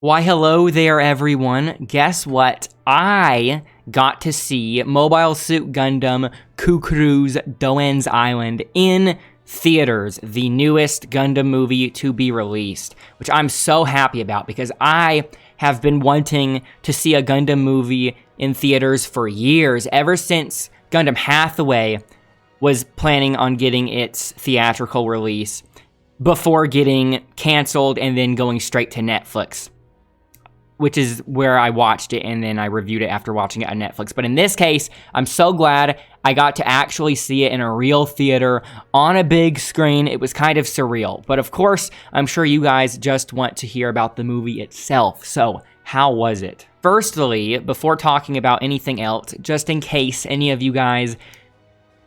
Why, hello there, everyone. Guess what? I got to see Mobile Suit Gundam Cucuruz Doan's Island in theaters, the newest Gundam movie to be released, which I'm so happy about because I have been wanting to see a Gundam movie in theaters for years, ever since Gundam Hathaway was planning on getting its theatrical release before getting canceled and then going straight to Netflix, which is where I watched it, and then I reviewed it after watching it on Netflix. But in this case, I'm so glad I got to actually see it in a real theater on a big screen. It was kind of surreal. But of course, I'm sure you guys just want to hear about the movie itself. So, how was it? Firstly, before talking about anything else, just in case any of you guys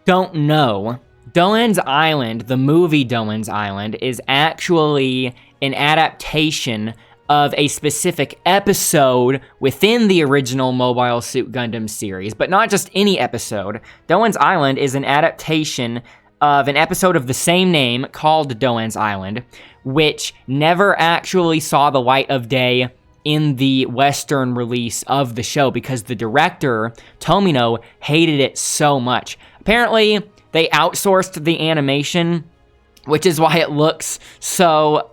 don't know, Doan's Island, the movie Doan's Island, is actually an adaptation of a specific episode within the original Mobile Suit Gundam series, but not just any episode. Doan's Island is an adaptation of an episode of the same name called Doan's Island, which never actually saw the light of day in the Western release of the show because the director, Tomino, hated it so much. Apparently, they outsourced the animation, which is why it looks so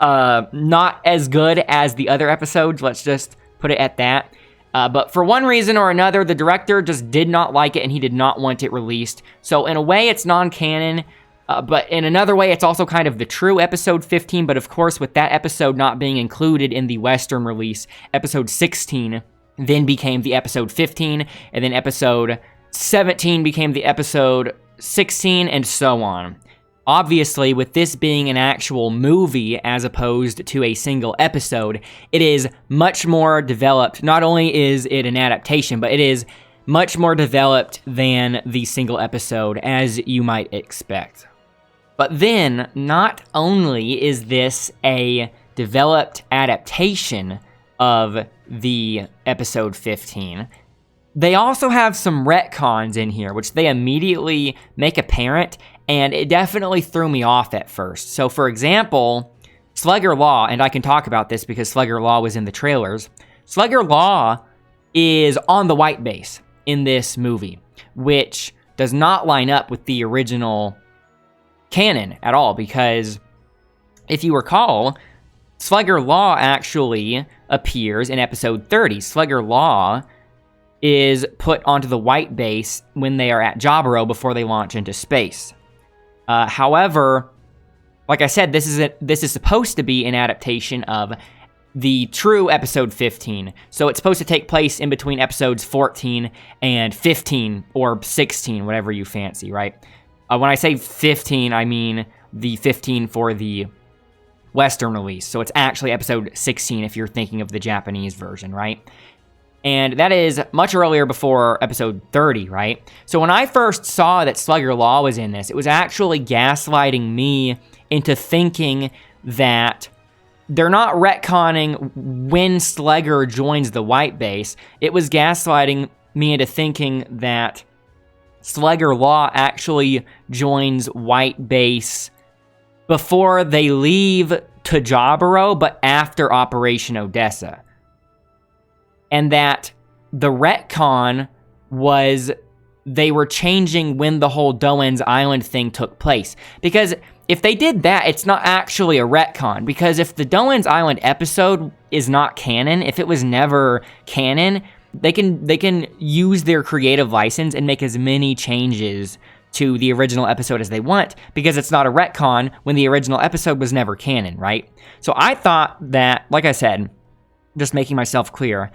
not as good as the other episodes. Let's just put it at that. But for one reason or another, the director just did not like it, and he did not want it released. So in a way, it's non-canon, but in another way, it's also kind of the true episode 15. But of course, with that episode not being included in the Western release, episode 16 then became the episode 15, and then episode 17 became the episode 16, and so on. Obviously, with this being an actual movie as opposed to a single episode, it is much more developed. Not only is it an adaptation, but it is much more developed than the single episode, as you might expect. But then, not only is this a developed adaptation of the episode 15, they also have some retcons in here, which they immediately make apparent, and it definitely threw me off at first. So, for example, Slugger Law, and I can talk about this because Slugger Law was in the trailers. Slugger Law is on the white base in this movie, which does not line up with the original canon at all, because if you recall, Slugger Law actually appears in episode 30. Slugger Law is put onto the white base when they are at Jaburo before they launch into space. However, like I said, this is supposed to be an adaptation of the true episode 15. So it's supposed to take place in between episodes 14 and 15 or 16, whatever you fancy, right? When I say 15, I mean the 15 for the Western release. So it's actually episode 16 if you're thinking of the Japanese version, right? And that is much earlier before episode 30, right? So when I first saw that Slugger Law was in this, it was actually gaslighting me into thinking that they're not retconning when Slugger joins the white base. It was gaslighting me into thinking that Slugger Law actually joins white base before they leave to Jaburo, but after Operation Odessa. And that the retcon was they were changing when the whole Doan's Island thing took place. Because if they did that, it's not actually a retcon. Because if the Doan's Island episode is not canon, if it was never canon, they can use their creative license and make as many changes to the original episode as they want, because it's not a retcon when the original episode was never canon, right? So I thought that, like I said, just making myself clear,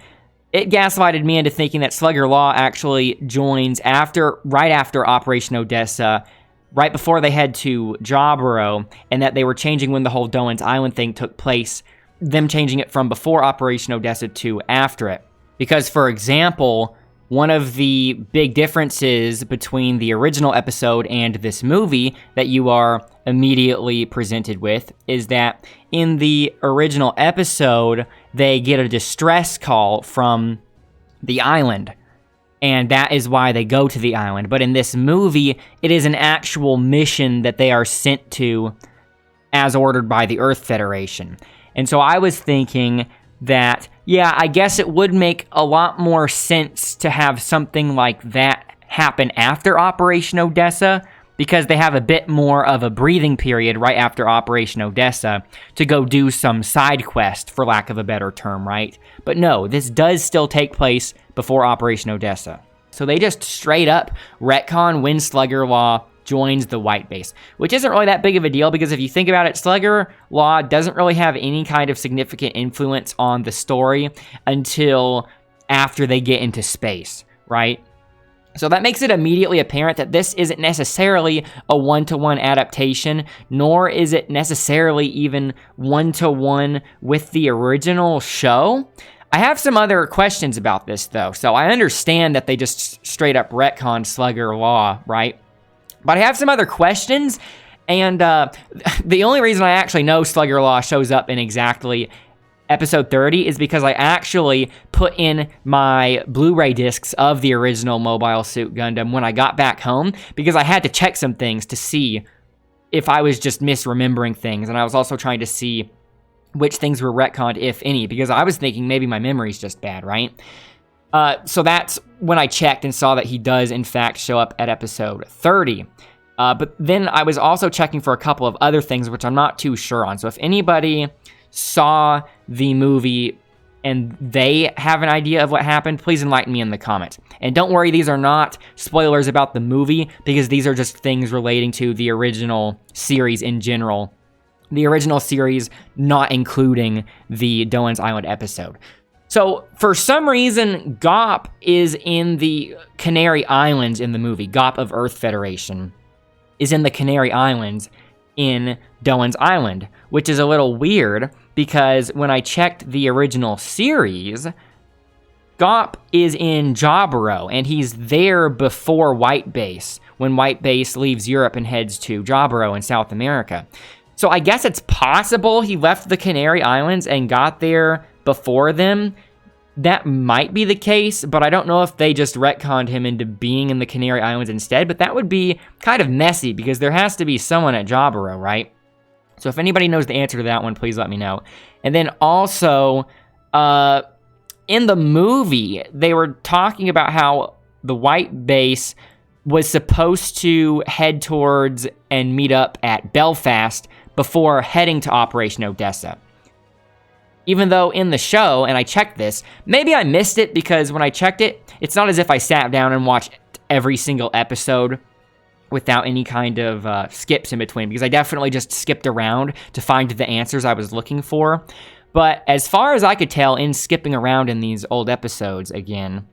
it gaslighted me into thinking that Slugger Law actually joins right after Operation Odessa, right before they head to Jaburo, and that they were changing when the whole Doan's Island thing took place, them changing it from before Operation Odessa to after it. Because, for example, one of the big differences between the original episode and this movie that you are immediately presented with is that in the original episode, they get a distress call from the island, and that is why they go to the island. But in this movie, it is an actual mission that they are sent to as ordered by the Earth Federation. And so I was thinking that, yeah, I guess it would make a lot more sense to have something like that happen after Operation Odessa, because they have a bit more of a breathing period right after Operation Odessa to go do some side quest, for lack of a better term, right? But no, this does still take place before Operation Odessa. So they just straight up retcon when Slugger Law joins the White Base, which isn't really that big of a deal, because if you think about it, Slugger Law doesn't really have any kind of significant influence on the story until after they get into space, right? So that makes it immediately apparent that this isn't necessarily a one-to-one adaptation, nor is it necessarily even one-to-one with the original show. I have some other questions about this, though. So I understand that they just straight up retconned Slugger Law, right? But I have some other questions, and the only reason I actually know Slugger Law shows up in exactly episode 30 is because I actually put in my Blu-ray discs of the original Mobile Suit Gundam when I got back home, because I had to check some things to see if I was just misremembering things, and I was also trying to see which things were retconned, if any, because I was thinking maybe my memory's just bad, right? So that's when I checked and saw that he does, in fact, show up at episode 30. But then I was also checking for a couple of other things, which I'm not too sure on. So if anybody saw the movie and they have an idea of what happened, please enlighten me in the comments. And don't worry, these are not spoilers about the movie, because these are just things relating to the original series in general. The original series not including the Doan's Island episode. So, for some reason, Gop is in the Canary Islands in the movie. Gop of Earth Federation is in the Canary Islands in Doan's Island, which is a little weird, because when I checked the original series, Gop is in Jaburo, and he's there before White Base, when White Base leaves Europe and heads to Jaburo in South America. So I guess it's possible he left the Canary Islands and got there before them. That might be the case, but I don't know if they just retconned him into being in the Canary Islands instead, but that would be kind of messy, because there has to be someone at Jaburo, right? So if anybody knows the answer to that one, please let me know. And then also, in the movie, they were talking about how the White Base was supposed to head towards and meet up at Belfast before heading to Operation Odessa. Even though in the show, and I checked this, maybe I missed it, because when I checked it, it's not as if I sat down and watched every single episode without any kind of skips in between, because I definitely just skipped around to find the answers I was looking for. But as far as I could tell in skipping around in these old episodes again,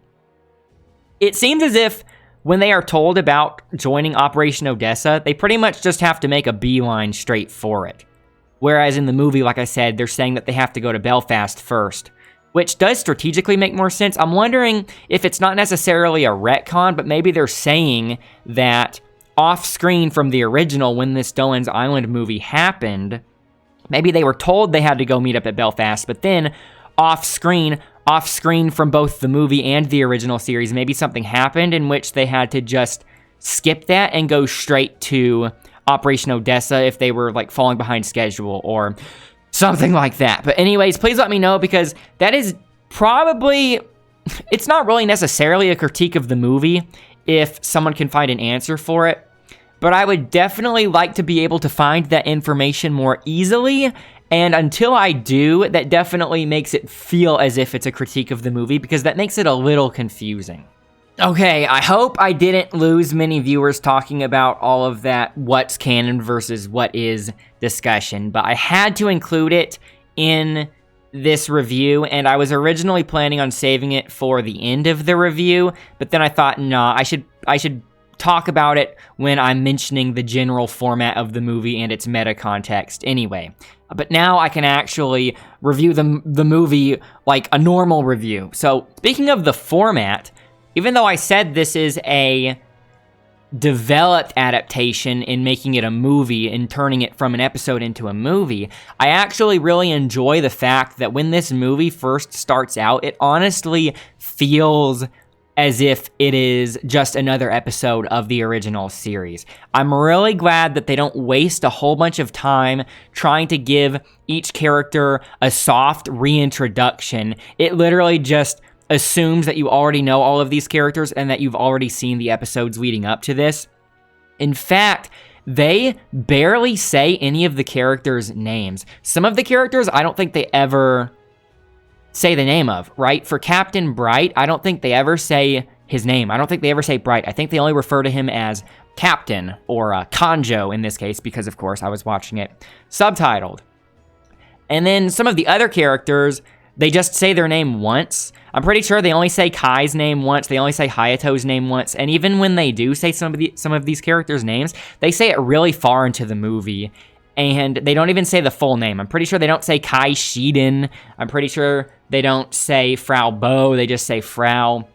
it seems as if when they are told about joining Operation Odessa, they pretty much just have to make a beeline straight for it. Whereas in the movie, like I said, they're saying that they have to go to Belfast first, which does strategically make more sense. I'm wondering if it's not necessarily a retcon, but maybe they're saying that off-screen from the original, when this Doan's Island movie happened, maybe they were told they had to go meet up at Belfast, but then off-screen from both the movie and the original series, maybe something happened in which they had to just skip that and go straight to Operation Odessa if they were like falling behind schedule or something like that. But anyways, please let me know, because that is probably, it's not really necessarily a critique of the movie if someone can find an answer for it, but I would definitely like to be able to find that information more easily. And until I do, that definitely makes it feel as if it's a critique of the movie, because that makes it a little confusing. Okay, I hope I didn't lose many viewers talking about all of that what's canon versus what is discussion, but I had to include it in this review, and I was originally planning on saving it for the end of the review, but then I thought, nah, I should talk about it when I'm mentioning the general format of the movie and its meta context anyway. But now I can actually review the movie like a normal review. So speaking of the format, even though I said this is a developed adaptation in making it a movie and turning it from an episode into a movie, I actually really enjoy the fact that when this movie first starts out, it honestly feels as if it is just another episode of the original series. I'm really glad that they don't waste a whole bunch of time trying to give each character a soft reintroduction. It literally just assumes that you already know all of these characters and that you've already seen the episodes leading up to this. In fact, they barely say any of the characters' names. Some of the characters, I don't think they ever say the name of, right? For Captain Bright, I don't think they ever say his name. I don't think they ever say Bright. I think they only refer to him as Captain, or Kanjo in this case, because of course I was watching it subtitled. And then some of the other characters, they just say their name once. I'm pretty sure they only say Kai's name once, they only say Hayato's name once, and even when they do say some of these characters' names, they say it really far into the movie. And they don't even say the full name. I'm pretty sure they don't say Kai Shiden. I'm pretty sure they don't say Frau Bo. They just say Frau,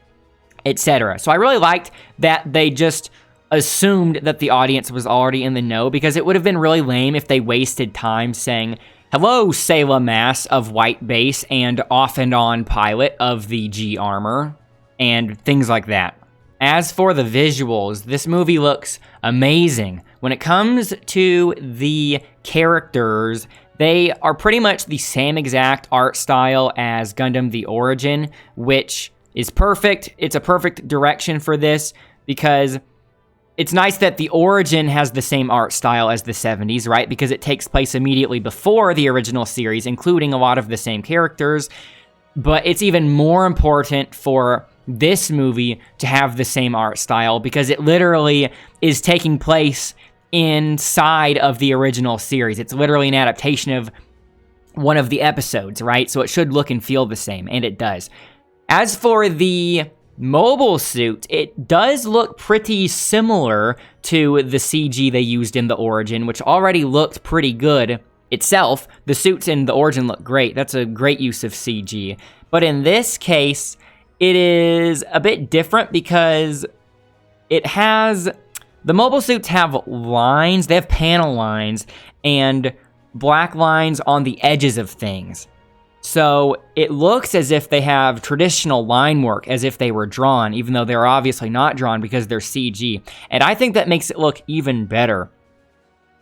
etc. So I really liked that they just assumed that the audience was already in the know, because it would have been really lame if they wasted time saying, "Hello, Sayla Mass of White Base and off and on pilot of the G Armor," and things like that. As for the visuals, this movie looks amazing. When it comes to the characters, they are pretty much the same exact art style as Gundam The Origin, which is perfect. It's a perfect direction for this, because it's nice that The Origin has the same art style as the 70s, right? Because it takes place immediately before the original series, including a lot of the same characters. But it's even more important for this movie to have the same art style, because it literally is taking place inside of the original series. It's literally an adaptation of one of the episodes, right? So it should look and feel the same, and it does. As for the mobile suit, it does look pretty similar to the CG they used in The Origin, which already looked pretty good itself. The suits in The Origin look great. That's a great use of CG. But in this case, it is a bit different because the mobile suits have lines, they have panel lines, and black lines on the edges of things. So it looks as if they have traditional line work, as if they were drawn, even though they're obviously not drawn because they're CG. And I think that makes it look even better.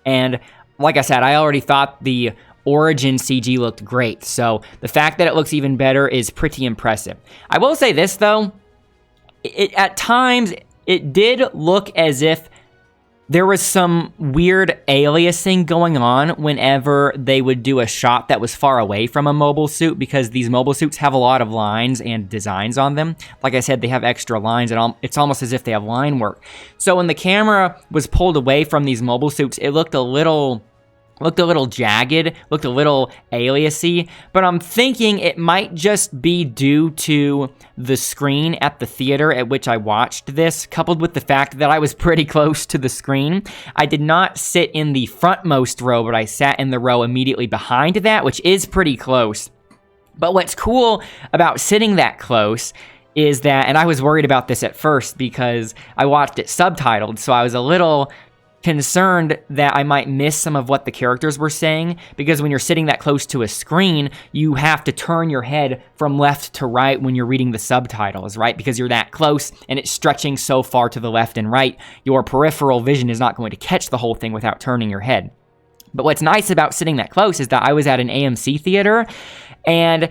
And like I said, I already thought the Origin CG looked great, so the fact that it looks even better is pretty impressive. I will say this, though. At times, it did look as if there was some weird aliasing going on whenever they would do a shot that was far away from a mobile suit, because these mobile suits have a lot of lines and designs on them. Like I said, they have extra lines, and it's almost as if they have line work. So when the camera was pulled away from these mobile suits, it looked a little jagged, looked a little aliasy, but I'm thinking it might just be due to the screen at the theater at which I watched this, coupled with the fact that I was pretty close to the screen. I did not sit in the frontmost row, but I sat in the row immediately behind that, which is pretty close. But what's cool about sitting that close is that, and I was worried about this at first because I watched it subtitled, so I was a little concerned that I might miss some of what the characters were saying, because when you're sitting that close to a screen, you have to turn your head from left to right when you're reading the subtitles, right? Because you're that close and it's stretching so far to the left and right, your peripheral vision is not going to catch the whole thing without turning your head. But what's nice about sitting that close is that I was at an AMC theater, and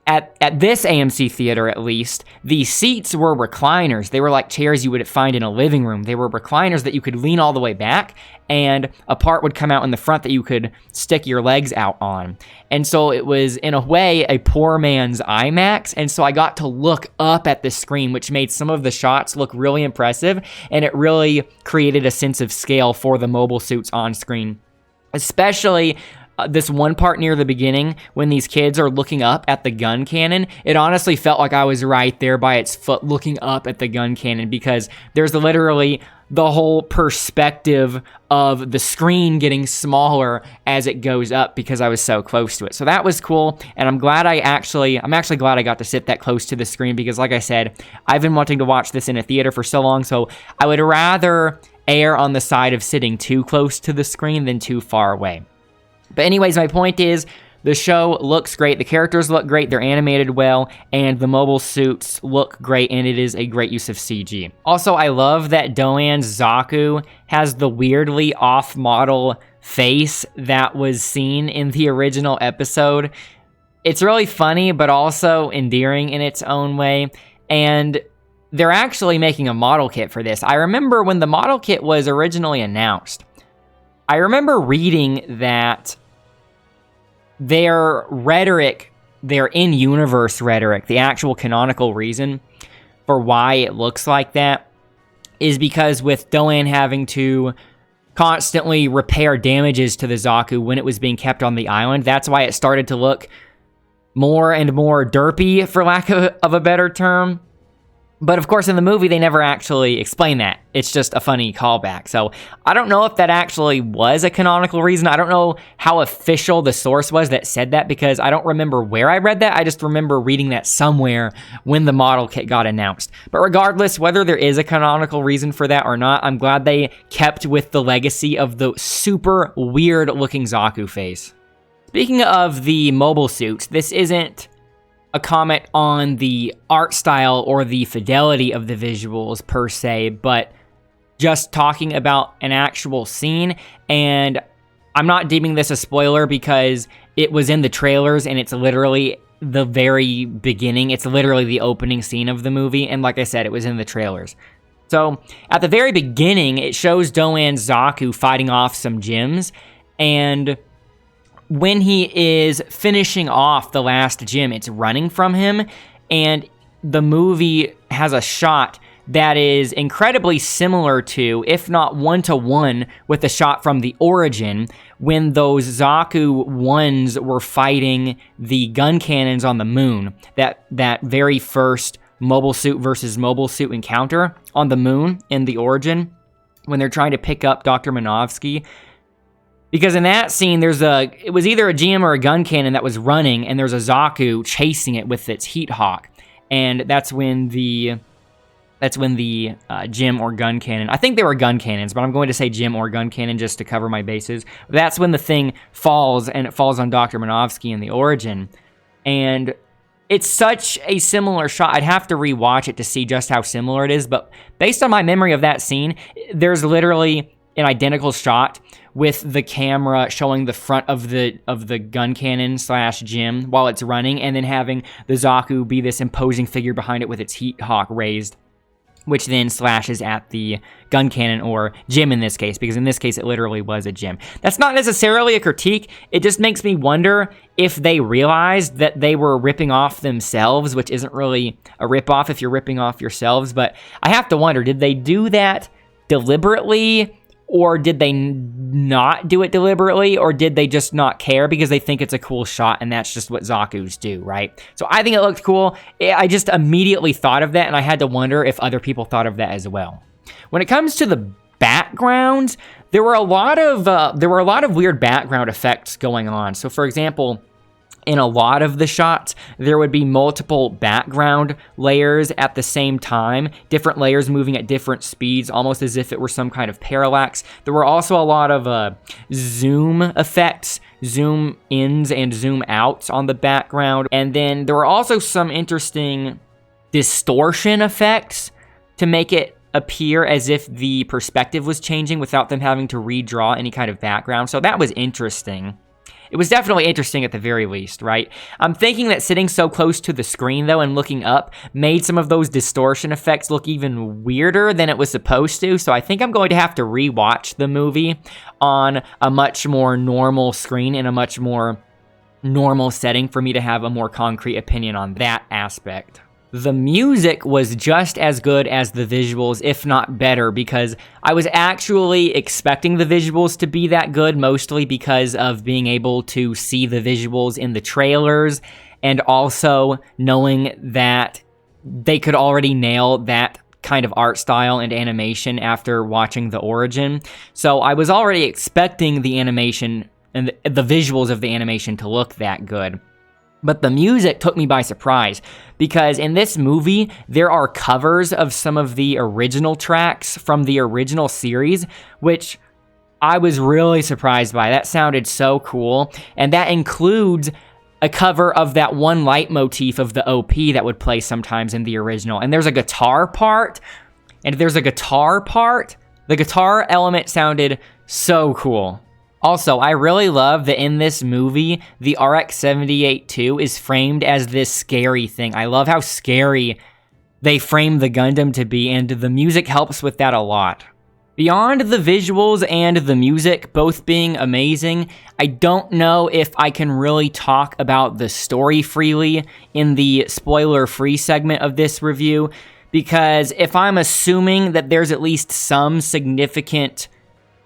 at this AMC theater, at least, the seats were recliners. They were like chairs you would find in a living room. They were recliners that you could lean all the way back, and a part would come out in the front that you could stick your legs out on. And so it was, in a way, a poor man's IMAX, and so I got to look up at the screen, which made some of the shots look really impressive, and it really created a sense of scale for the mobile suits on screen. Especially this one part near the beginning when these kids are looking up at the gun cannon. It honestly felt like I was right there by its foot looking up at the gun cannon, because there's literally the whole perspective of the screen getting smaller as it goes up because I was so close to it. So that was cool, and I'm actually glad I got to sit that close to the screen, because like I said, I've been wanting to watch this in a theater for so long, so I would rather err on the side of sitting too close to the screen than too far away. But anyways, my point is, The show looks great, the characters look great, they're animated well, and the mobile suits look great, and it is a great use of CG. Also, I love that Doan's Zaku has the weirdly off-model face that was seen in the original episode. It's really funny, but also endearing in its own way, and they're actually making a model kit for this. I remember when the model kit was originally announced, I remember reading that their rhetoric, their in-universe rhetoric, the actual canonical reason for why it looks like that is because with Doan having to constantly repair damages to the Zaku when it was being kept on the island, that's why it started to look more and more derpy, for lack of a better term. But of course, in the movie, they never actually explain that. It's just a funny callback. So I don't know if that actually was a canonical reason. I don't know how official the source was that said that, because I don't remember where I read that. I just remember reading that somewhere when the model kit got announced. But regardless, whether there is a canonical reason for that or not, I'm glad they kept with the legacy of the super weird-looking Zaku face. Speaking of the mobile suits, this isn't a comment on the art style or the fidelity of the visuals per se, but just talking about an actual scene. And I'm not deeming this a spoiler because it was in the trailers and it's literally the very beginning. It's literally the opening scene of the movie. And like I said, it was in the trailers. So at the very beginning, it shows Doan's Zaku fighting off some gyms, and when he is finishing off the last gym, it's running from him, and the movie has a shot that is incredibly similar to, if not one-to-one, with the shot from the origin when those Zaku ones were fighting the gun cannons on the moon. That very first mobile suit versus mobile suit encounter on the moon in the origin, when they're trying to pick up Dr. Minovsky. Because in that scene, it was either a GM or a gun cannon that was running, and there's a Zaku chasing it with its heat hawk. And that's when the GM or gun cannon, I think they were gun cannons, but I'm going to say GM or gun cannon just to cover my bases. That's when the thing falls, and it falls on Dr. Minovsky in the origin. And it's such a similar shot. I'd have to rewatch it to see just how similar it is, but based on my memory of that scene, there's literally an identical shot with the camera showing the front of the gun cannon / gym while it's running, and then having the Zaku be this imposing figure behind it with its heat hawk raised, which then slashes at the gun cannon, or gym in this case, because in this case it literally was a gym. That's not necessarily a critique, it just makes me wonder if they realized that they were ripping off themselves, which isn't really a rip-off if you're ripping off yourselves, but I have to wonder, did they do that deliberately? Or did they not do it deliberately? Or did they just not care because they think it's a cool shot and that's just what Zakus do, right? So I think it looked cool. I just immediately thought of that, and I had to wonder if other people thought of that as well. When it comes to the backgrounds, there were a lot of weird background effects going on. So for example, in a lot of the shots, there would be multiple background layers at the same time, different layers moving at different speeds, almost as if it were some kind of parallax. There were also a lot of zoom effects, zoom ins and zoom outs on the background. And then there were also some interesting distortion effects to make it appear as if the perspective was changing without them having to redraw any kind of background. So that was interesting. It was definitely interesting at the very least, right? I'm thinking that sitting so close to the screen, though, and looking up made some of those distortion effects look even weirder than it was supposed to, so I think I'm going to have to rewatch the movie on a much more normal screen in a much more normal setting for me to have a more concrete opinion on that aspect. The music was just as good as the visuals, if not better, because I was actually expecting the visuals to be that good, mostly because of being able to see the visuals in the trailers, and also knowing that they could already nail that kind of art style and animation after watching the origin. So I was already expecting the animation and the visuals of the animation to look that good. But the music took me by surprise, because in this movie, there are covers of some of the original tracks from the original series, which I was really surprised by. That sounded so cool. And that includes a cover of that one leitmotif of the OP that would play sometimes in the original. And there's a guitar part. And the guitar element sounded so cool. Also, I really love that in this movie, the RX-78-2 is framed as this scary thing. I love how scary they frame the Gundam to be, and the music helps with that a lot. Beyond the visuals and the music both being amazing, I don't know if I can really talk about the story freely in the spoiler-free segment of this review, because if I'm assuming that there's at least some significant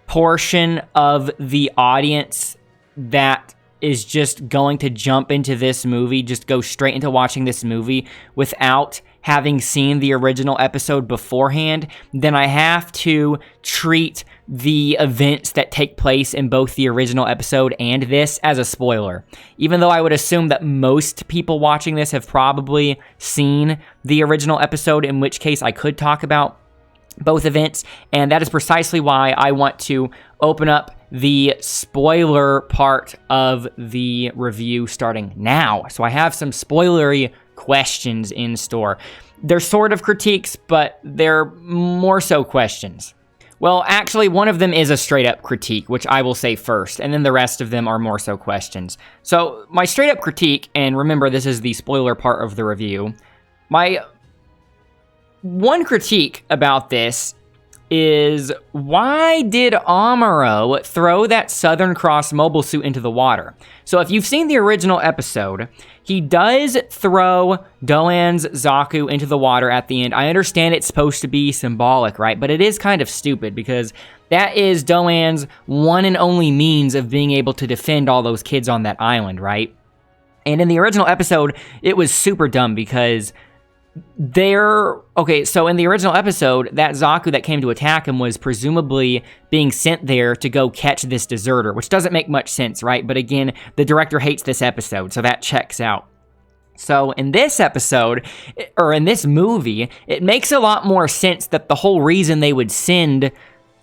portion of the audience that is just going to jump into this movie, just go straight into watching this movie without having seen the original episode beforehand, then I have to treat the events that take place in both the original episode and this as a spoiler. Even though I would assume that most people watching this have probably seen the original episode, in which case I could talk about both events, and that is precisely why I want to open up the spoiler part of the review starting now. So I have some spoilery questions in store. They're sort of critiques, but they're more so questions. Well, actually, one of them is a straight-up critique, which I will say first, and then the rest of them are more so questions. So my straight-up critique, and remember this is the spoiler part of the review, my one critique about this is, why did Amuro throw that Southern Cross mobile suit into the water? So if you've seen the original episode, he does throw Doan's Zaku into the water at the end. I understand it's supposed to be symbolic, right? But it is kind of stupid, because that is Doan's one and only means of being able to defend all those kids on that island, right? And in the original episode, it was super dumb, because so in the original episode, that Zaku that came to attack him was presumably being sent there to go catch this deserter, which doesn't make much sense, right? But again, the director hates this episode, so that checks out. So in this episode, or in this movie, it makes a lot more sense that the whole reason they would send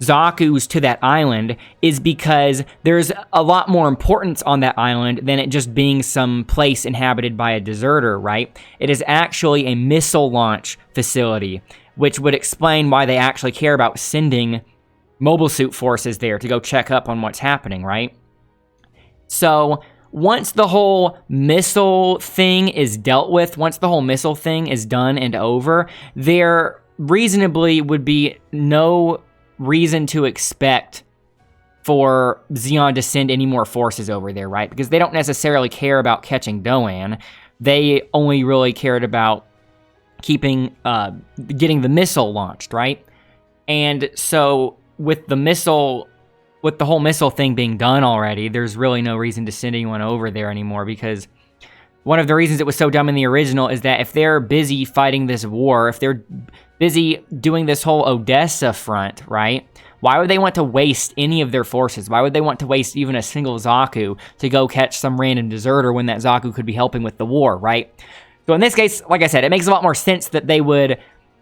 Zaku's to that island is because there's a lot more importance on that island than it just being some place inhabited by a deserter, right? It is actually a missile launch facility, which would explain why they actually care about sending mobile suit forces there to go check up on what's happening, right? So once the whole missile thing is dealt with, once the whole missile thing is done and over, there reasonably would be no reason to expect for Zeon to send any more forces over there, right? Because they don't necessarily care about catching Doan. They only really cared about getting the missile launched, right? And so with the whole missile thing being done already, there's really no reason to send anyone over there anymore, because one of the reasons it was so dumb in the original is that if they're busy fighting this war, if they're busy doing this whole Odessa front, right? Why would they want to waste any of their forces? Why would they want to waste even a single Zaku to go catch some random deserter when that Zaku could be helping with the war, right? So in this case, like I said, it makes a lot more sense that they would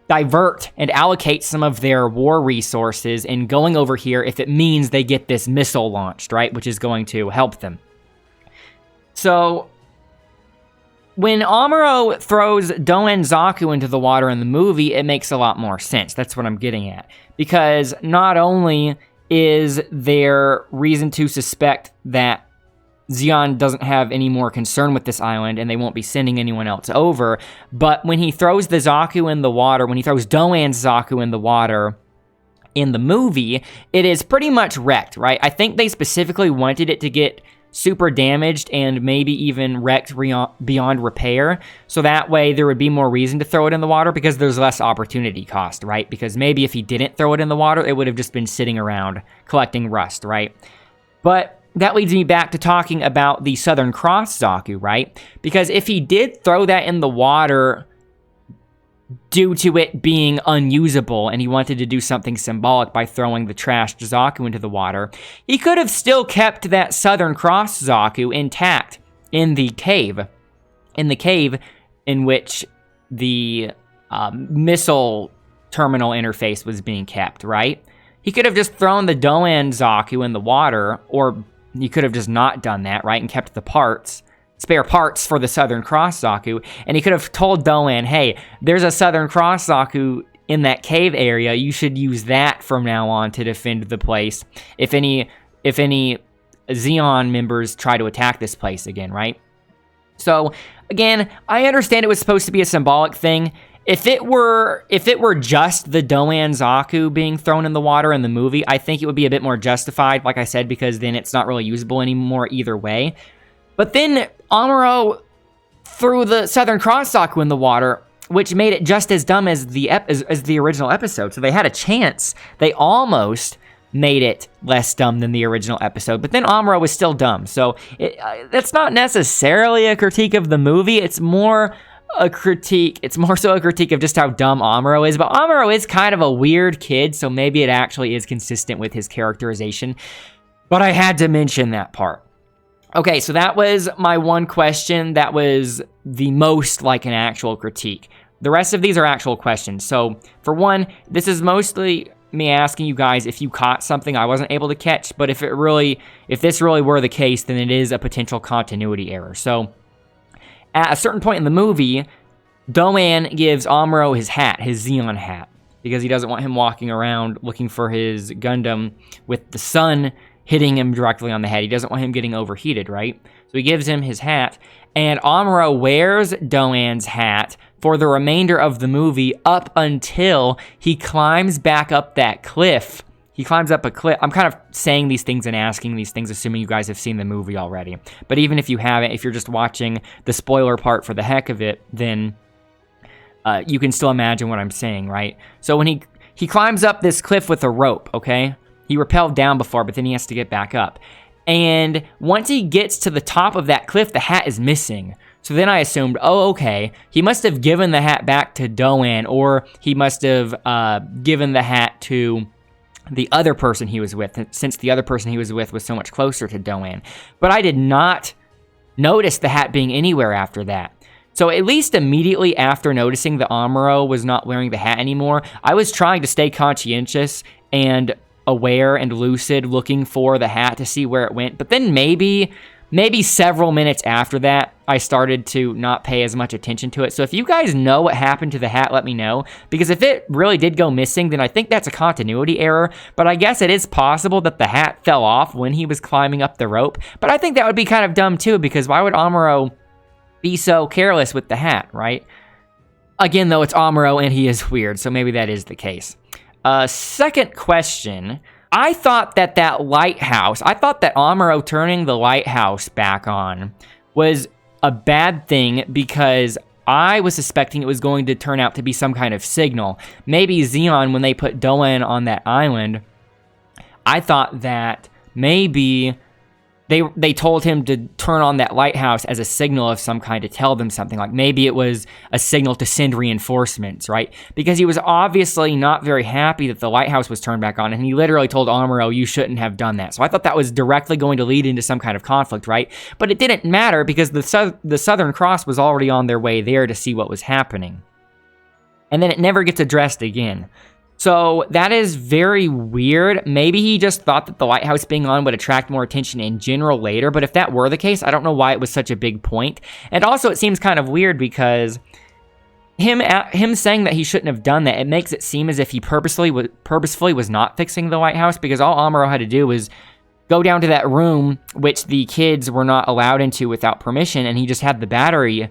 divert and allocate some of their war resources in going over here if it means they get this missile launched, right? Which is going to help them. So when Amuro throws Doan Zaku into the water in the movie, it makes a lot more sense. That's what I'm getting at. Because not only is there reason to suspect that Zeon doesn't have any more concern with this island and they won't be sending anyone else over, but when he throws the Zaku in the water, when he throws Doan's Zaku in the water in the movie, it is pretty much wrecked, right? I think they specifically wanted it to get super damaged and maybe even wrecked beyond repair, so that way there would be more reason to throw it in the water, because there's less opportunity cost, right? Because maybe if he didn't throw it in the water, it would have just been sitting around collecting rust, right? But that leads me back to talking about the Southern Cross Zaku, right? Because if he did throw that in the water due to it being unusable and he wanted to do something symbolic by throwing the trashed Zaku into the water, he could have still kept that Southern Cross Zaku intact in the cave. In the cave in which the missile terminal interface was being kept, right? he could have just thrown the Doan Zaku in the water, or he could have just not done that, right, and kept the spare parts for the Southern Cross Zaku, and he could have told Doan, hey, there's a Southern Cross Zaku in that cave area, you should use that from now on to defend the place if any Zeon members try to attack this place again, right? So, again, I understand it was supposed to be a symbolic thing. If it were just the Doan Zaku being thrown in the water in the movie, I think it would be a bit more justified, like I said, because then it's not really usable anymore either way. But then Amuro threw the Southern Cross Zaku in the water, which made it just as dumb as the original episode. So they had a chance. They almost made it less dumb than the original episode, but then Amuro was still dumb. So that's not necessarily a critique of the movie. It's more so a critique of just how dumb Amuro is. But Amuro is kind of a weird kid, so maybe it actually is consistent with his characterization. But I had to mention that part. Okay, so that was my one question that was the most like an actual critique. The rest of these are actual questions. So, for one, this is mostly me asking you guys if you caught something I wasn't able to catch, but if this really were the case, then it is a potential continuity error. So, at a certain point in the movie, Doan gives Amuro his hat, his Zeon hat, because he doesn't want him walking around looking for his Gundam with the sun hitting him directly on the head. He doesn't want him getting overheated, right? So he gives him his hat, and Amuro wears Doan's hat for the remainder of the movie up until he climbs back up that cliff. He climbs up a cliff. I'm kind of saying these things and asking these things, assuming you guys have seen the movie already. But even if you haven't, if you're just watching the spoiler part for the heck of it, then you can still imagine what I'm saying, right? So when he climbs up this cliff with a rope, okay? He rappelled down before, but then he has to get back up. And once he gets to the top of that cliff, the hat is missing. So then I assumed, oh, okay, he must have given the hat back to Doan, or he must have given the hat to the other person he was with, since the other person he was with was so much closer to Doan. But I did not notice the hat being anywhere after that. So at least immediately after noticing that Amuro was not wearing the hat anymore, I was trying to stay conscientious and aware and lucid, looking for the hat to see where it went. But then maybe several minutes after that, I started to not pay as much attention to it. So if you guys know what happened to the hat, let me know. Because if it really did go missing, then I think that's a continuity error. But I guess it is possible that the hat fell off when he was climbing up the rope. But I think that would be kind of dumb too, because why would Amuro be so careless with the hat, right? Again, though, it's Amuro and he is weird, so maybe that is the case. Second question, I thought that Amuro turning the lighthouse back on was a bad thing because I was suspecting it was going to turn out to be some kind of signal. Maybe Zeon, when they put Doan on that island, I thought that maybe they told him to turn on that lighthouse as a signal of some kind to tell them something. Like maybe it was a signal to send reinforcements, right? Because he was obviously not very happy that the lighthouse was turned back on, and he literally told Amuro, you shouldn't have done that. So I thought that was directly going to lead into some kind of conflict, right? But it didn't matter because the Southern Cross was already on their way there to see what was happening. And then it never gets addressed again. So that is very weird. Maybe he just thought that the lighthouse being on would attract more attention in general later, but if that were the case, I don't know why it was such a big point. And also it seems kind of weird because him saying that he shouldn't have done that, it makes it seem as if he purposefully was not fixing the lighthouse, because all Amuro had to do was go down to that room, which the kids were not allowed into without permission, and he just had the battery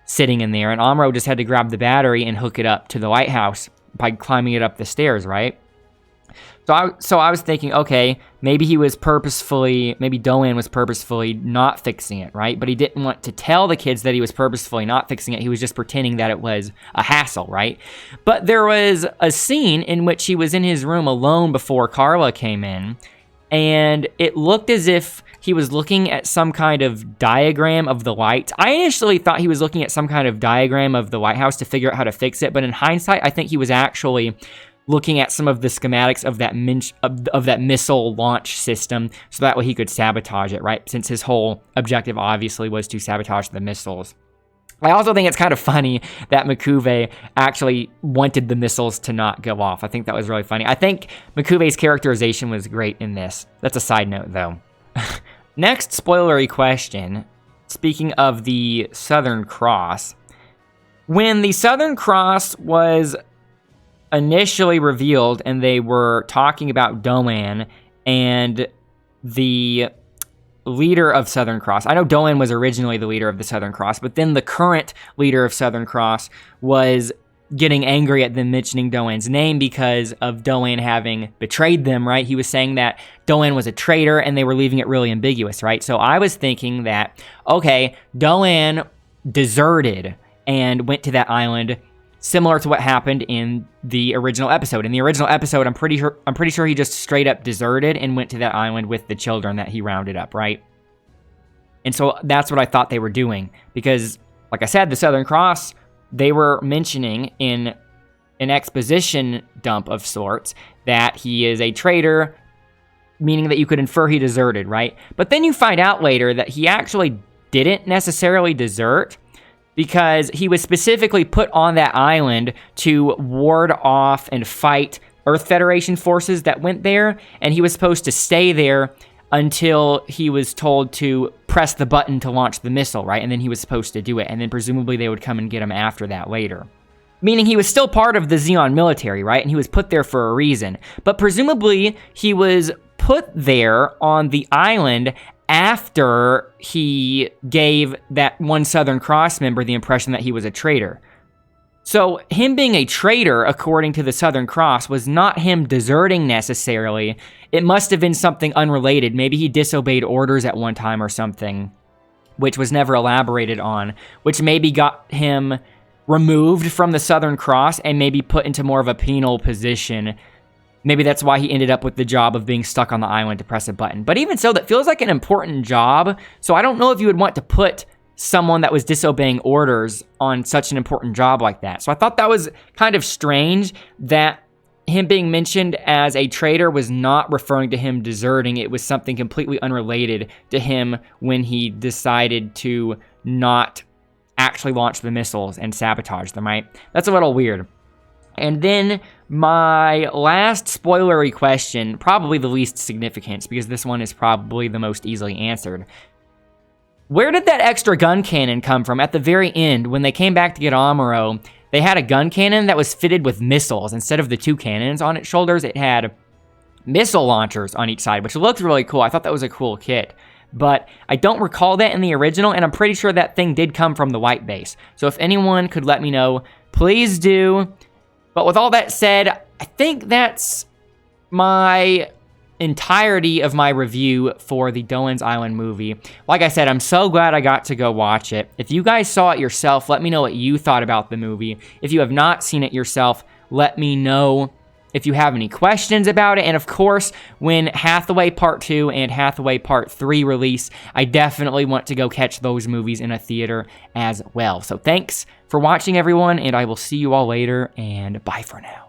sitting in there, and Amuro just had to grab the battery and hook it up to the lighthouse by climbing it up the stairs, right? So I was thinking, okay, maybe Doan was purposefully not fixing it, right? But he didn't want to tell the kids that he was purposefully not fixing it. He was just pretending that it was a hassle, right? But there was a scene in which he was in his room alone before Carla came in, and it looked as if he was looking at some kind of diagram of the lights. I initially thought he was looking at some kind of diagram of the lighthouse to figure out how to fix it, but in hindsight, I think he was actually looking at some of the schematics of that missile launch system, so that way he could sabotage it, right? Since his whole objective obviously was to sabotage the missiles. I also think it's kind of funny that Mikuve actually wanted the missiles to not go off. I think that was really funny. I think Mikuve's characterization was great in this. That's a side note, though. Next spoilery question. Speaking of the Southern Cross, when the Southern Cross was initially revealed and they were talking about Doan and the leader of Southern Cross. I know Doan was originally the leader of the Southern Cross, but then the current leader of Southern Cross was getting angry at them mentioning Doan's name because of Doan having betrayed them, right? He was saying that Doan was a traitor and they were leaving it really ambiguous, right? So I was thinking that, okay, Doan deserted and went to that island, similar to what happened in the original episode. In the original episode, I'm pretty sure he just straight up deserted and went to that island with the children that he rounded up, right? And so that's what I thought they were doing. Because, like I said, the Southern Cross, they were mentioning in an exposition dump of sorts that he is a traitor, meaning that you could infer he deserted, right? But then you find out later that he actually didn't necessarily desert, because he was specifically put on that island to ward off and fight Earth Federation forces that went there, and he was supposed to stay there until he was told to press the button to launch the missile, right? And then he was supposed to do it, and then presumably they would come and get him after that later. Meaning he was still part of the Zeon military, right? And he was put there for a reason. But presumably he was put there on the island after he gave that one Southern Cross member the impression that he was a traitor. So him being a traitor, according to the Southern Cross, was not him deserting necessarily. It must have been something unrelated. Maybe he disobeyed orders at one time or something, which was never elaborated on, which maybe got him removed from the Southern Cross and maybe put into more of a penal position. Maybe that's why he ended up with the job of being stuck on the island to press a button. But even so, that feels like an important job. So I don't know if you would want to put someone that was disobeying orders on such an important job like that. So I thought that was kind of strange that him being mentioned as a traitor was not referring to him deserting. It was something completely unrelated to him when he decided to not actually launch the missiles and sabotage them, right? That's a little weird. And then my last spoilery question, probably the least significance, because this one is probably the most easily answered. Where did that extra gun cannon come from at the very end when they came back to get Amuro? They had a gun cannon that was fitted with missiles. Instead of the two cannons on its shoulders, it had missile launchers on each side, which looked really cool. I thought that was a cool kit. But I don't recall that in the original, and I'm pretty sure that thing did come from the white base. So if anyone could let me know, please do. But with all that said, I think that's my entirety of my review for the Doan's Island movie. Like I said, I'm so glad I got to go watch it. If you guys saw it yourself, let me know what you thought about the movie. If you have not seen it yourself, let me know if you have any questions about it. And of course, when Hathaway Part 2 and Hathaway Part 3 release, I definitely want to go catch those movies in a theater as well. So thanks for watching, everyone, and I will see you all later, and bye for now.